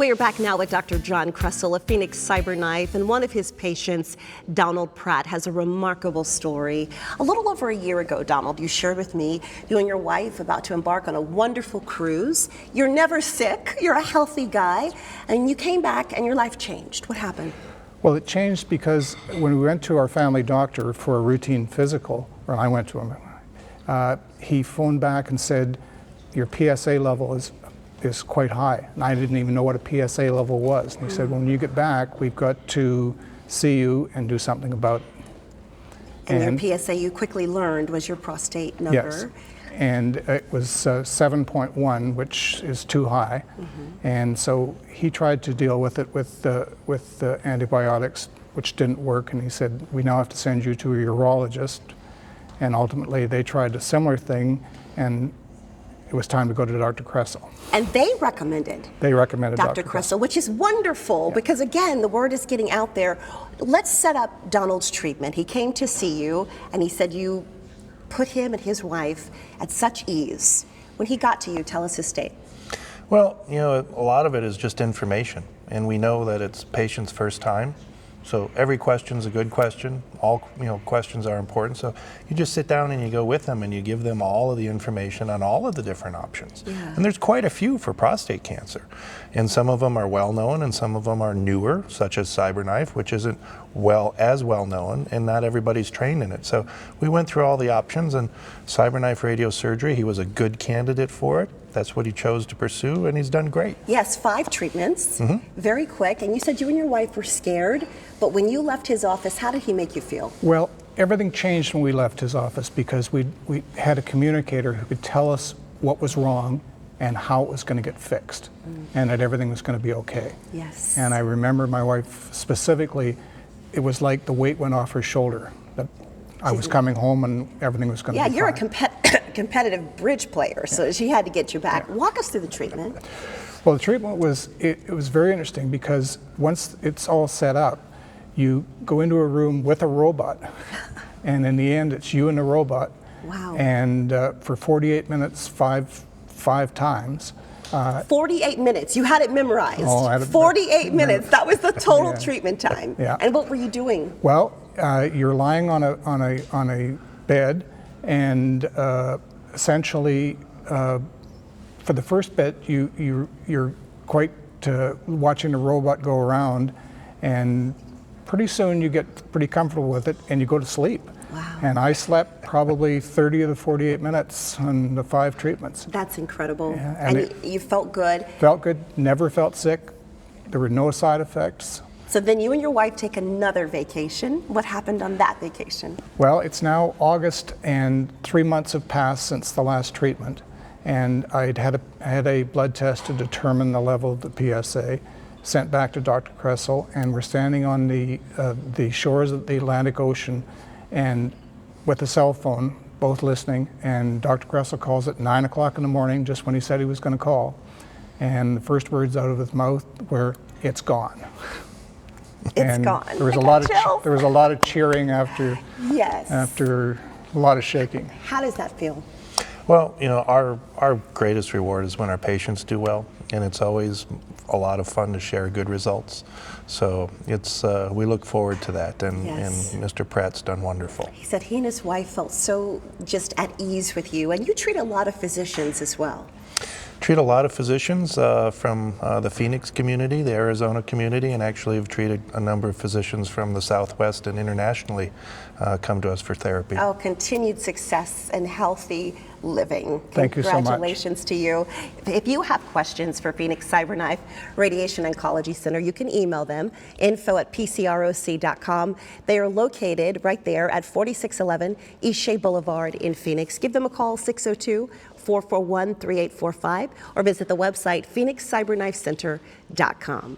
We are back now with Dr. John Kressel of Phoenix Cyberknife, and one of his patients, Donald Pratt, has a remarkable story. A little over a year ago, Donald, you shared with me, you and your wife about to embark on a wonderful cruise. You're never sick, you're a healthy guy, and you came back and your life changed. What happened? Well, it changed because when we went to our family doctor for a routine physical, or I went to him, he phoned back and said, your PSA level is quite high. And I didn't even know what a PSA level was. And he said, when you get back, we've got to see you and do something about it. And your PSA, you quickly learned, was your prostate number. Yes. And it was 7.1, which is too high. And so he tried to deal with it with the antibiotics, which didn't work. And he said, we now have to send you to a urologist. And ultimately, they tried a similar thing, and it was time to go to Dr. Kressel. And they recommended Dr. Kressel, which is wonderful because, again, the word is getting out there. Let's set up Donald's treatment. He came to see you, and he said you put him and his wife at such ease. When he got to you, tell us his state. Well, you know, a lot of it is just information, and we know that it's patient's first time. So every question's a good question. All questions are important. So you just sit down and you go with them and you give them all of the information on all of the different options. Yeah. And there's quite a few for prostate cancer. And some of them are well known and some of them are newer, such as Cyberknife, which isn't as well known, and not everybody's trained in it. So we went through all the options, and Cyberknife radiosurgery, he was a good candidate for it. That's what he chose to pursue, and he's done great. Yes, 5 treatments, very quick. And you said you and your wife were scared, but when you left his office, how did he make you feel? Well, everything changed when we left his office because we had a communicator who could tell us what was wrong and how it was going to get fixed, and that everything was going to be okay. Yes. And I remember my wife specifically, it was like the weight went off her shoulder, that I was coming home and everything was going to be fine. Yeah, you're a competitive bridge player, so she had to get you back. Yeah. Walk us through the treatment. Well, the treatment was, it was very interesting because once it's all set up, you go into a room with a robot, and in the end, it's you and the robot. Wow. And for 48 minutes, five times. 48 minutes, you had it memorized. Oh, I had it 48 minutes, that was the total treatment time. Yeah. And what were you doing? Well, you're lying on a bed, and essentially, for the first bit, you're quite watching the robot go around, and pretty soon you get pretty comfortable with it, and you go to sleep. Wow. And I slept probably 30 of the 48 minutes on the 5 treatments. That's incredible. Yeah, and you felt good. Felt good, never felt sick. There were no side effects. So then you and your wife take another vacation. What happened on that vacation? Well, it's now August, and 3 months have passed since the last treatment. And I had a blood test to determine the level of the PSA, sent back to Dr. Kressel, and we're standing on the shores of the Atlantic Ocean, and with a cell phone, both listening, and Dr. Kressel calls at 9 o'clock in the morning, just when he said he was going to call. And the first words out of his mouth were, "It's gone." It's gone. There was a lot of cheering after. Yes. After a lot of shaking. How does that feel? Well, you know, our greatest reward is when our patients do well, and it's always a lot of fun to share good results. So it's we look forward to that, and Mr. Pratt's done wonderful. He said he and his wife felt so just at ease with you, and you treat a lot of physicians as well. Treat a lot of physicians from the Phoenix community, the Arizona community, and actually have treated a number of physicians from the Southwest and internationally come to us for therapy. Oh, continued success and healthy living. Thank you so much. Congratulations to you. If you have questions for Phoenix Cyberknife Radiation Oncology Center, you can email them, info@pcroc.com. They are located right there at 4611 East Shea Boulevard in Phoenix. Give them a call, 602-441-3845, or visit the website phoenixcyberknifecenter.com.